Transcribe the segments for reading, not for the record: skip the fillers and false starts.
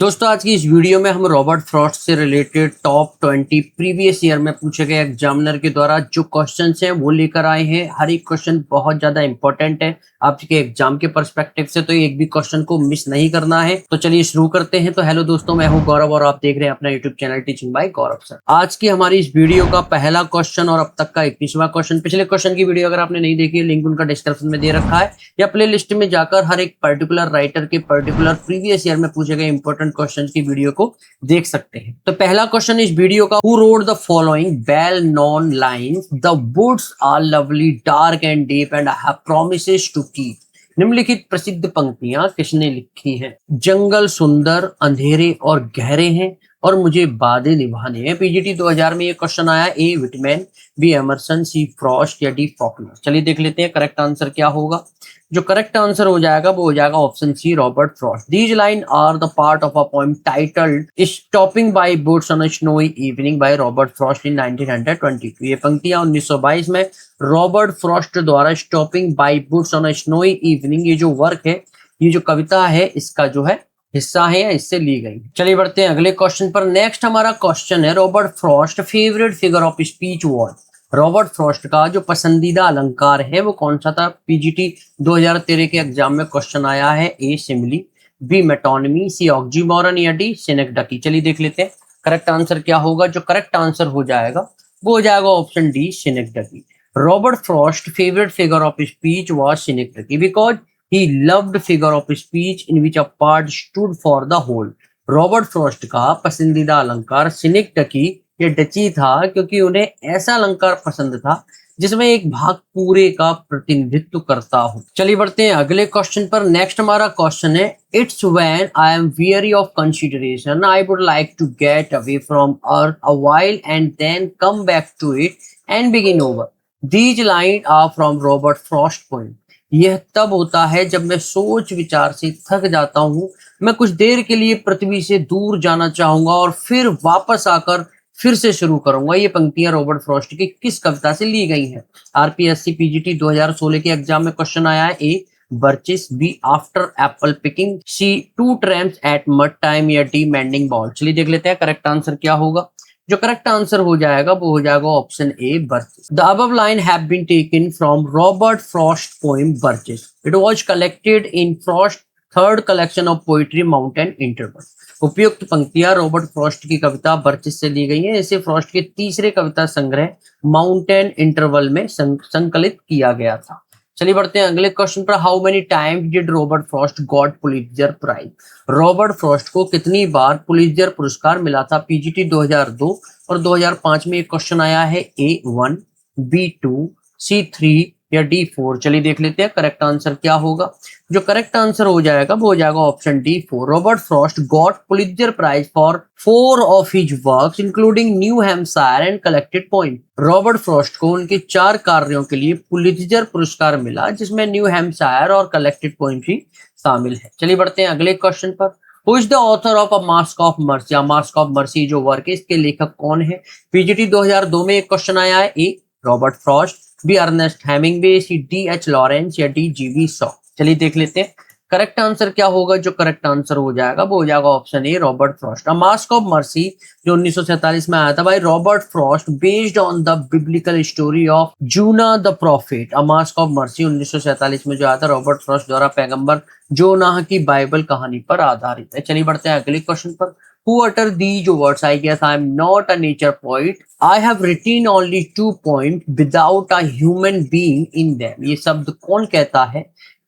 दोस्तों आज की इस वीडियो में हम रॉबर्ट फ्रॉस्ट से रिलेटेड टॉप 20 प्रीवियस ईयर में पूछे गए एग्जामिनर के द्वारा जो क्वेश्चंस हैं वो लेकर आए हैं। हर एक क्वेश्चन बहुत ज्यादा इंपॉर्टेंट है आपके एग्जाम के पर्सपेक्टिव से, तो एक भी क्वेश्चन को मिस नहीं करना है। तो चलिए शुरू करते हैं। तो हेलो दोस्तों, मैं हूं गौरव और आप देख रहे हैं अपना यूट्यूब चैनल टीचिंग बाय गौरव सर। आज की हमारी इस वीडियो का पहला क्वेश्चन और अब तक का 21वां क्वेश्चन। पिछले क्वेश्चन की वीडियो अगर आपने नहीं देखी है, लिंक उनका डिस्क्रिप्शन में दे रखा है, या प्ले लिस्ट में जाकर हर एक पर्टिकुलर राइटर के पर्टिकुलर प्रीवियस ईयर में पूछे गए इंपॉर्टेंट क्वेश्चन की वीडियो को देख सकते हैं। तो पहला क्वेश्चन इस वीडियो का, who wrote the following well known lines, the woods are lovely dark and deep and have promises to keep. निम्नलिखित प्रसिद्ध पंक्तियां किसने लिखी हैं? जंगल सुंदर, अंधेरे और गहरे हैं और मुझे वादे निभाने हैं। पीजीटी 2000 में ये क्वेश्चन आया। ए विटमैन, बी एमरसन, सी फ्रॉस्ट या डी फॉकनर। चलिए देख लेते हैं करेक्ट आंसर क्या होगा। जो करेक्ट आंसर हो जाएगा वो हो जाएगा option C, Robert Frost. These line are the part of a poem titled stopping by birds on a snowy evening by Robert Frost in 1922। ये पंक्तियां 1922 में रॉबर्ट फ्रॉस्ट द्वारा stopping by birds on a snowy evening, ये जो work है, ये जो कविता है, इसका जो है हिस्सा है या इससे ली गई। चलिए बढ़ते हैं अगले क्वेश्चन पर। नेक्स्ट हमारा क्वेश्चन है, Robert Frost favourite figure of speech was. Robert Frost का जो पसंदीदा अलंकार है वो कौन सा था? पीजीटी 2013 के एग्जाम में क्वेश्चन आया है। ए सिमिली, बी मेटोनिमी, सी ऑक्सीमोरन या डी सिनेक्डकी। चलिए देख लेते हैं करेक्ट आंसर क्या होगा। जो करेक्ट आंसर हो जाएगा वो हो जाएगा option D, synecdoche. Robert Frost favourite figure of speech was synecdoche because he loved figure of speech in which a part stood for the whole। Robert Frost का पसंदीदा अलंकार सिनेक्डकी या डची था क्योंकि उन्हें ऐसा अलंकार पसंद था जिसमें एक भाग पूरे का प्रतिनिधित्व करता हो। चलिए बढ़ते हैं अगले क्वेश्चन पर। नेक्स्ट हमारा क्वेश्चन है, it's when I am weary of consideration I would like to get away from earth a while and then come back to it and begin over। These lines are from Robert Frost poem। यह तब होता है जब मैं सोच विचार से थक जाता हूँ, मैं कुछ देर के लिए पृथ्वी से दूर जाना चाहूंगा और फिर वापस आकर फिर से शुरू करूंगा। ये पंक्तियां रॉबर्ट फ्रॉस्ट की किस कविता से ली गई हैं? आरपीएससी पीजीटी 2016 के एग्जाम में क्वेश्चन आया है। A birches, B after apple picking, C two tramps at mud time या डी मैंडिंग बॉल। चलिए देख लेते हैं करेक्ट आंसर क्या होगा। जो करेक्ट आंसर हो जाएगा वो हो जाएगा option A, birches. The above line have been taken from Robert Frost poem birches. It was collected in Frost third collection of poetry mountain interval. उपयुक्त पंक्तियां रॉबर्ट फ्रॉस्ट की कविता बर्चिस से ली गई है। इसे फ्रॉस्ट के तीसरे कविता संग्रह माउंटेन इंटरवल में संकलित किया गया था। चलिए बढ़ते हैं अगले क्वेश्चन पर। How many times did Robert Frost got Pulitzer prize. Robert Frost को कितनी बार पुलित्जर पुरस्कार मिला था? पीजीटी 2002 और 2005 में एक क्वेश्चन आया है। A1, B2, C3 या D4। चलिए देख लेते हैं करेक्ट आंसर क्या होगा। जो करेक्ट आंसर हो जाएगा वो हो जाएगा option D4। Robert Frost got Pulitzer prize for 4 of his works including New Hampshire and collected point. Robert Frost को उनके 4 कार्यों के लिए पुलित्जर पुरस्कार मिला, जिसमें न्यू हैम्पशायर और कलेक्टेड पॉइंट भी शामिल है। चलिए बढ़ते हैं अगले क्वेश्चन पर। Who is the author of A Mask of Mercy? A Mask of Mercy जो वर्क है, इसके लेखक कौन है? पीजीटी 2002 में एक क्वेश्चन आया है। A Robert Frost, B Ernest Hemingway, C D H Lawrence या डी जीवी शॉ। चलिए देख लेते हैं करेक्ट आंसर क्या होगा। जो करेक्ट आंसर हो जाएगा वो हो जाएगा option A, Robert Frost. A mask of mercy जो 1947 में आया था bye Robert Frost based on the biblical story of Juna the profit. A mask of mercy 1947 में जो आया था रॉबर्ट फ्रॉस्ट द्वारा पैगंबर जोनाह की बाइबल कहानी पर आधारित है। चलिए बढ़ते हैं अगले क्वेश्चन पर। Who uttered these words? I guess I am not a nature poet. I have written only 2 poems without a human being in them। ये शब्द कौन कहता है?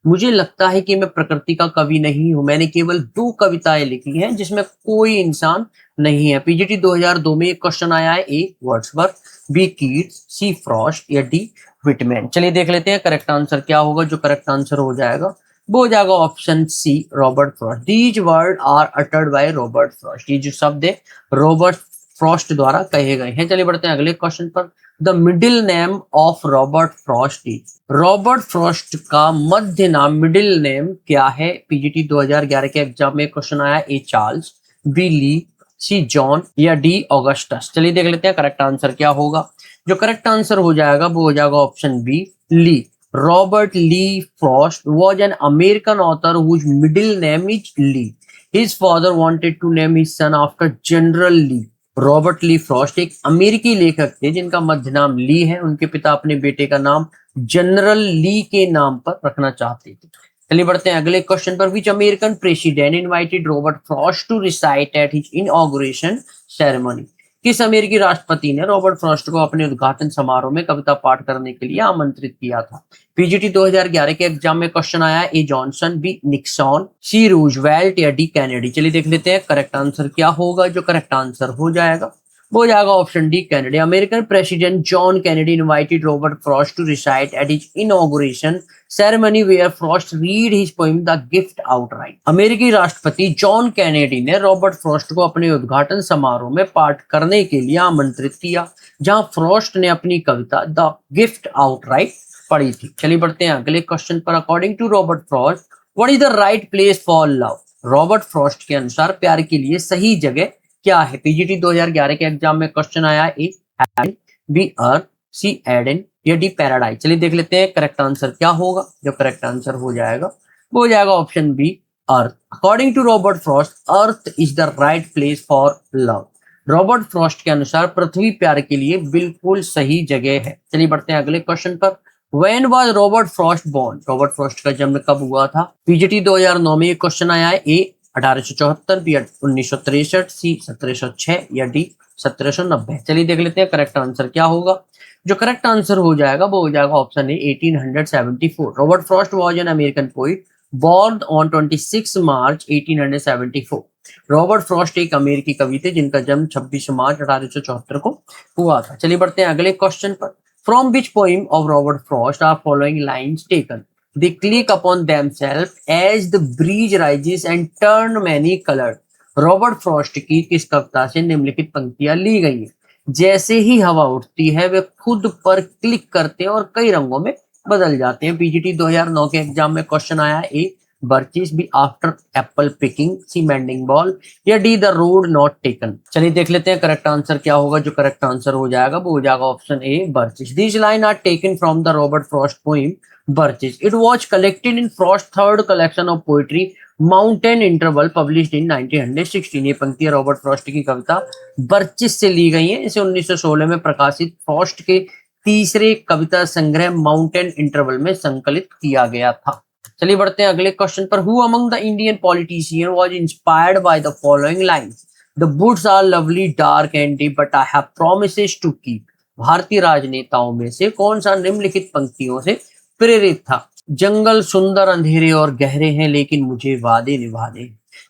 मुझे लगता है कि मैं प्रकृति का कवि नहीं हूं, मैंने केवल 2 कविताएं लिखी हैं जिसमें कोई इंसान नहीं है। पीजीटी 2002 में एक क्वेश्चन आया है। ए वर्ड्सवर्थ, बी कीट्स, सी फ्रॉस्ट या डी विटमैन। चलिए देख लेते हैं करेक्ट आंसर क्या होगा। जो करेक्ट आंसर हो जाएगा वो हो जाएगा option C, Robert Frost. These word are uttered by Robert Frost. ये जो शब्द है रॉबर्ट फ्रॉस्ट द्वारा कहे गए हैं। चलिए बढ़ते हैं अगले क्वेश्चन पर। The middle name of Robert Frost is. Robert Frost का मध्य नाम, मिडिल नेम क्या है? पीजीटी 2011 के एग्जाम में क्वेश्चन आया। A Charles, B Lee, C John या डी ऑगस्टस। चलिए देख लेते हैं करेक्ट आंसर क्या होगा। जो करेक्ट आंसर हो जाएगा वो हो जाएगा option B, Lee. Robert Lee Frost was an American author whose middle name is Lee। His father wanted to name his son after general Lee. Robert Lee Frost एक अमेरिकी लेखक थे जिनका मध्य नाम ली है। उनके पिता अपने बेटे का नाम जनरल ली के नाम पर रखना चाहते थे। चलिए बढ़ते हैं अगले क्वेश्चन पर। Which American president invited Robert Frost to recite at his inauguration ceremony. किस अमेरिकी राष्ट्रपति ने रॉबर्ट फ्रॉस्ट को अपने उद्घाटन समारोह में कविता पाठ करने के लिए आमंत्रित किया था? पीजीटी 2011 के एग्जाम में क्वेश्चन आया, ए जॉनसन, बी निक्सन, सी रूजवेल्ट या डी कैनेडी। चलिए देख लेते हैं करेक्ट आंसर क्या होगा। जो करेक्ट आंसर हो जाएगा वो हो जाएगा option D Kennedy. American president John Kennedy invited Robert Frost to recite at his inauguration ceremony where Frost read his poem the gift outright. अमेरिकी राष्ट्रपति जॉन कैनेडी ने रॉबर्ट फ्रॉस्ट को अपने उद्घाटन समारोह में पाठ करने के लिए आमंत्रित किया, जहां फ्रॉस्ट ने अपनी कविता द गिफ्ट आउटराइट पढ़ी थी। चलिए बढ़ते हैं अगले क्वेश्चन पर। According to Robert Frost, what is the right place for love? Robert Frost के अनुसार प्यार के लिए सही जगह क्या है? पीजीटी 2011 के एग्जाम में क्वेश्चन आया, ए हेवन, बी अर्थ, सी एडन या डी पैराडाइज। चलिए देख लेते हैं करेक्ट आंसर क्या होगा। जो करेक्ट आंसर हो जाएगा वो हो जाएगा option B earth. According to Robert Frost, earth is the right place for love. Robert Frost के अनुसार पृथ्वी प्यार के लिए बिल्कुल सही जगह है। चलिए बढ़ते हैं अगले क्वेश्चन पर। When was Robert Frost born? Robert Frost का जन्म कब हुआ था? पीजीटी 2009 में ये क्वेश्चन आया है, ए 1874, बी 1963, सी 1706 या डी 1790। चलिए देख लेते हैं करेक्ट आंसर क्या होगा। जो करेक्ट आंसर हो जाएगा वो हो जाएगा option A 1874। Robert Frost was an American poet born on 26 March 1874। Robert Frost एक अमेरिकी कवि थे जिनका जन्म 26 मार्च 1874 को हुआ था। चलिए बढ़ते हैं अगले क्वेश्चन पर। From which poem of Robert Frost are following lines taken? They click upon themselves as the breeze rises and turn many colored। Robert Frost की किस कविता से निम्नलिखित पंक्तियां ली गई हैं? जैसे ही हवा उठती है वे खुद पर क्लिक करते हैं और कई रंगों में बदल जाते हैं। पीजीटी 2009 के एग्जाम में क्वेश्चन आया, ए birches, B after apple picking, सी मेंडिंग बॉल या D the road not taken. चलिए देख लेते हैं करेक्ट आंसर क्या होगा। जो करेक्ट आंसर हो जाएगा वो हो जाएगा option A birches. This line are taken from the Robert Frost poem birches. It was collected in Frost third collection of poetry mountain interval published in 1916। ये पंक्तियां रॉबर्ट फ्रॉस्ट की कविता बर्चिस से ली गई हैं। इसे 1916 में प्रकाशित फ्रॉस्ट के तीसरे कविता संग्रह माउंटेन इंटरवल में संकलित किया गया था। चलिए बढ़ते हैं अगले क्वेश्चन पर। Who among the Indian politician was inspired by the following lines? The woods are lovely dark and deep but I have promises to keep. भारतीय राजनेताओं में से कौन सा निम्नलिखित पंक्तियों से प्रेरित था? जंगल सुंदर अंधेरे और गहरे हैं लेकिन मुझे वादे निभाने।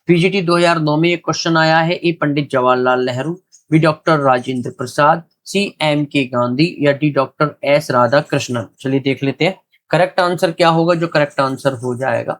पीजीटी 2009 में एक क्वेश्चन आया है, ए Pandit Jawaharlal Nehru, B doctor Rajendra Prasad, C M के गांधी या डी डॉक्टर एस राधाकृष्णन। चलिए देख लेते हैं करेक्ट आंसर क्या होगा। जो करेक्ट आंसर हो जाएगा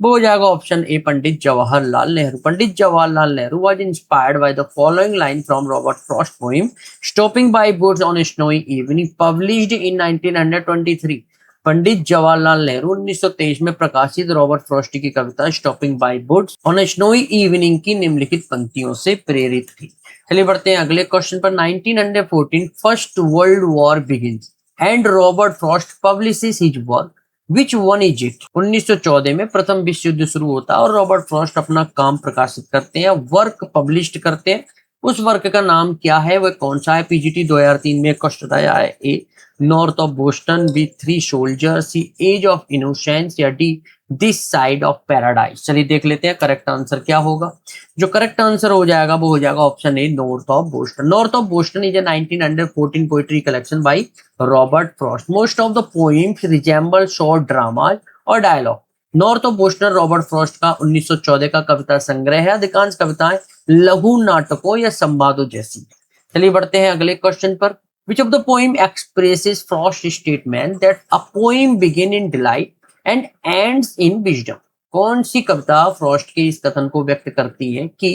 वो हो जाएगा option A Pandit Jawaharlal Nehru. Pandit Jawaharlal Nehru was inspired by the following line from Robert Frost poem stopping by boats on a snowy evening published in 1923। Pandit Jawaharlal Nehru 1923 में प्रकाशित रॉबर्ट फ्रॉस्ट की कविता stopping by boats on a snowy evening की निम्नलिखित पंक्तियों से प्रेरित थी। चलिए बढ़ते हैं अगले क्वेश्चन पर। 1914 first world war begins and Robert Frost publishes his work. Which one is it? 1914 में प्रथम विश्व युद्ध शुरू होता है और रॉबर्ट फ्रॉस्ट अपना काम प्रकाशित करते हैं, वर्क पब्लिश करते हैं। उस वर्क का नाम क्या है, वह कौन सा है? पीजीटी 2003 में क्वेश्चन आया है, A north of Boston, B three soldier, C age of innocence या D this side of paradise. चलिए देख लेते हैं करेक्ट आंसर क्या होगा। जो करेक्ट आंसर हो जाएगा वो हो जाएगा option A north of Boston. North of Boston is a 1914 poetry collection by Robert Frost. Most of the poems resemble short dramas और dialogue. North of Boston Robert Frost का 1914 का कविता संग्रह है। अधिकांश कविताएं लघु नाटकों या संवादों जैसी। चलिए बढ़ते हैं अगले क्वेश्चन पर। Which of the poem expresses Frost's statement that a poem begin in delight and ends in wisdom? कौन सी कविता फ्रॉस्ट के इस कथन को व्यक्त करती है कि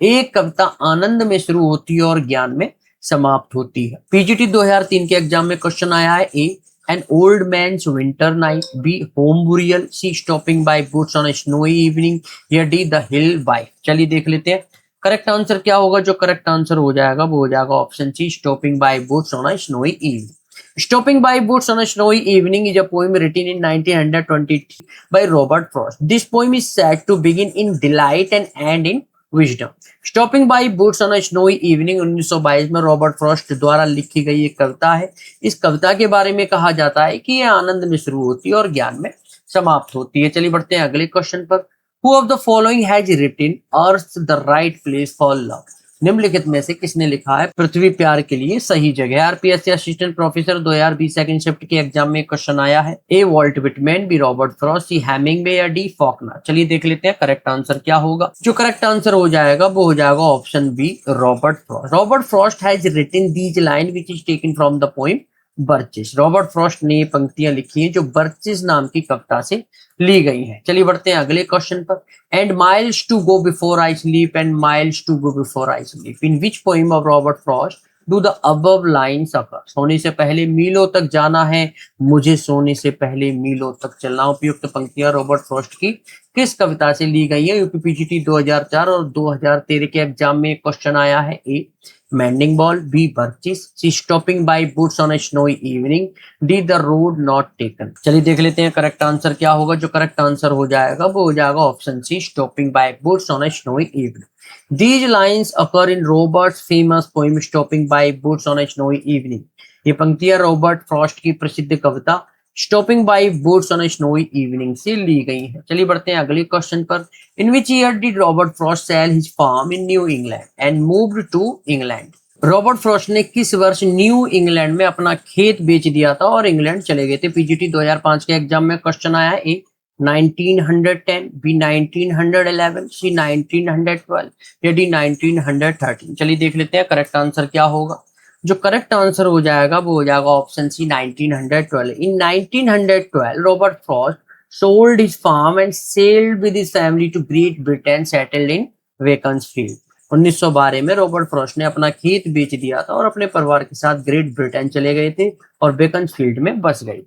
एक कविता आनंद में शुरू होती है और ज्ञान में समाप्त होती है? पीजीटी 2003 के एग्जाम में क्वेश्चन आया है, A an old man's winter night, B home burial, C stopping by boats on a snowy evening या डी द हिल वाइफ। चलिए देख लेते हैं करेक्ट आंसर क्या होगा। जो करेक्ट आंसर हो जाएगा वो हो जाएगा option C stopping by boats on a snowy evening. Stopping by boots on a snowy evening is a poem written in 1920 by Robert Frost. This poem is said to begin in delight and end in wisdom. Stopping by boots on a snowy evening 1922 में Robert Frost द्वारा लिखी गई एक कविता है। इस कविता के बारे में कहा जाता है कि यह आनंद में शुरू होती है और ज्ञान में समाप्त होती है। चलिए बढ़ते हैं अगले क्वेश्चन पर। Who of the following has written Earth the right place for love? निम्नलिखित में से किसने लिखा है पृथ्वी प्यार के लिए सही जगह? RPSC assistant professor 2020 second shift के एग्जाम में क्वेश्चन आया है। A Walt Whitman, B Robert Frost, C Hemingway या डी फॉकनर। चलिए देख लेते हैं करेक्ट आंसर क्या होगा। जो करेक्ट आंसर हो जाएगा वो हो जाएगा option B Robert Frost. Robert Frost has written these line which is taken from the poem birches. Robert Frost ने पंक्तियां लिखी हैं जो बर्चिस नाम की कविता से ली गई हैं। चलिए बढ़ते हैं अगले क्वेश्चन पर। And miles to go before I sleep, and miles to go before I sleep, in which poem of Robert Frost do the above lines occur? सोने से पहले मीलों तक जाना है, मुझे सोने से पहले मीलों तक चलना। उपयुक्त पंक्तियां रॉबर्ट फ्रॉस्ट की किस कविता से ली गई है? यूपीपीजीटी 2004 और 2013 के एग्जाम में क्वेश्चन आया है। A mending ball, B birches, C stopping by boots on a snowy evening, D the road not taken. चलिए देख लेते हैं करेक्ट आंसर क्या होगा। जो करेक्ट आंसर हो जाएगा वो हो जाएगा option C stopping by boots on a snowy evening. These lines occur in Robert's famous poem Stopping by Boots on a Snowy Evening. ये पंक्तियां रॉबर्ट फ्रॉस्ट की प्रसिद्ध कविता stopping by boots on a snowy evening से ली गई है। चलिए बढ़ते हैं अगले क्वेश्चन पर। In which year did Robert Frost sell his farm in New England and moved to England? रॉबर्ट फ्रॉस्ट ने किस वर्ष न्यू इंग्लैंड में अपना खेत बेच दिया था और इंग्लैंड चले गए थे? पीजीटी 2005 के एग्जाम में क्वेश्चन आया है। ए 1910, बी 1911, सी 1912 या डी 1913। चलिए देख लेते हैं करेक्ट आंसर क्या होगा। जो करेक्ट आंसर हो जाएगा वो हो जाएगा option C 1912। In 1912 Robert Frost sold his farm and sailed with his family to Great Britain, settled in Beaconsfield। 1912 में रॉबर्ट फ्रॉस्ट ने अपना खेत बेच दिया था और अपने परिवार के साथ ग्रेट ब्रिटेन चले गए थे और बेकन्सफील्ड में बस गए।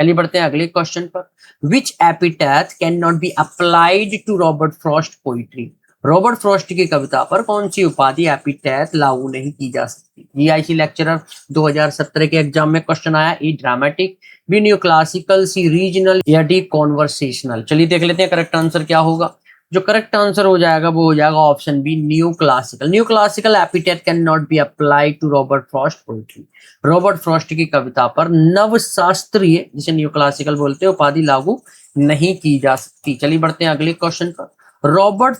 चलिए बढ़ते हैं अगले क्वेश्चन पर। Which epithet can not be applied to Robert Frost poetry? Robert Frost की कविता पर कौन सी उपाधि एपिथेट लागू नहीं की जा सकती? जीआईसी लेक्चरर 2017 के एग्जाम में क्वेश्चन आया। ई ड्रामेटिक, बी न्यू क्लासिकल, सी रीजनल या डी कॉन्वर्सेशनल। चलिए देख लेते हैं करेक्ट आंसर क्या होगा। जो करेक्ट आंसर हो जाएगा वो हो जाएगा option B new classical. New classical epithet can not be applied to Robert Frost poetry. Robert Frost की कविता पर नव शास्त्रीय, जिसे न्यू क्लासिकल बोलते हैं, उपाधि लागू नहीं की जा सकती। चलिए बढ़ते हैं अगले क्वेश्चन पर। रॉबर्ट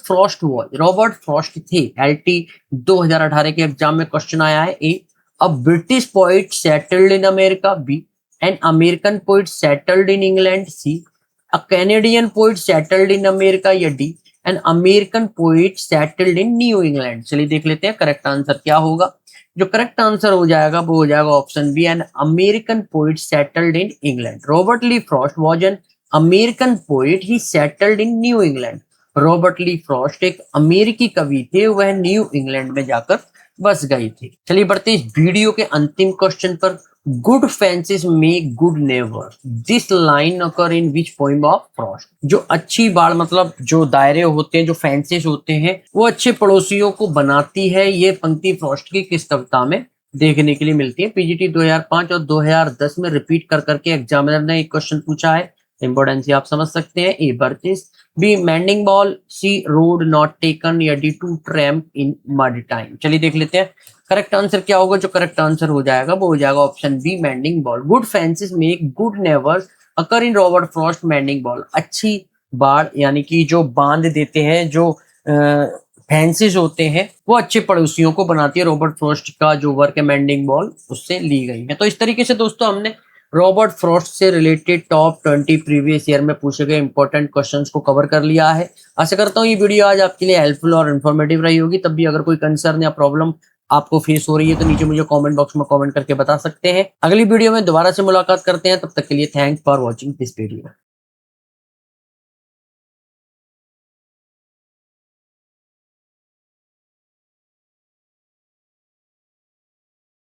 फ्रॉस्ट थे एलटी 2018 के एग्जाम में क्वेश्चन आया है। A a British poet settled in America, B an American poet settled in England, C a Canadian poet settled in America या D an American poet settled in New England। चलिए देख लेते हैं correct answer क्या होगा। जो correct answer हो जाएगा वो हो जाएगा option B an American poet settled in England. Robert Lee Frost was an American poet, he settled in New England. Robert Lee Frost एक अमेरिकी कवि थे, वह न्यू इंग्लैंड में जाकर बस गई थी। चलिए बढ़ते हैं इस वीडियो के अंतिम क्वेश्चन पर। Good fences make good neighbour, this line occur in which poem of Frost? जो अच्छी बाड़ मतलब जो दायरे होते हैं, जो फेंसेस होते हैं, वो अच्छे पड़ोसियों को बनाती है। ये पंक्ति फ्रॉस्ट की किस कविता में देखने के लिए मिलती है? पीजीटी 2005 और 2010 में रिपीट कर करके एग्जामिनर ने एक क्वेश्चन पूछा है। इंपोर्टेंस आप समझ सकते हैं। A birches, B mending ball, C road not taken या D two tramp in mud time. चलिए देख लेते हैं करेक्ट आंसर क्या होगा। जो करेक्ट आंसर हो जाएगा वो हो जाएगा option B mending ball. Good fences make good neighbours occur in Robert Frost mending ball. अच्छी बाड़ यानी कि जो बांध देते हैं, जो फेंसेस होते हैं, वो अच्छे पड़ोसियों को बनाती है। रॉबर्ट फ्रॉस्ट का जो वर्क है मेंडिंग बॉल, उससे ली गई है। तो इस तरीके से दोस्तों हमने रॉबर्ट फ्रॉस्ट से रिलेटेड टॉप 20 प्रीवियस ईयर में पूछे गए इंपॉर्टेंट क्वेश्चंस को कवर कर लिया है। आशा करता हूँ ये वीडियो आज आपके लिए हेल्पफुल और इन्फॉर्मेटिव रही होगी। तब भी अगर कोई कंसर्न या प्रॉब्लम आपको फेस हो रही है तो नीचे मुझे कमेंट बॉक्स में कमेंट करके बता सकते हैं। अगली वीडियो में दोबारा से मुलाकात करते हैं। तब तक के लिए thanks for watching this video.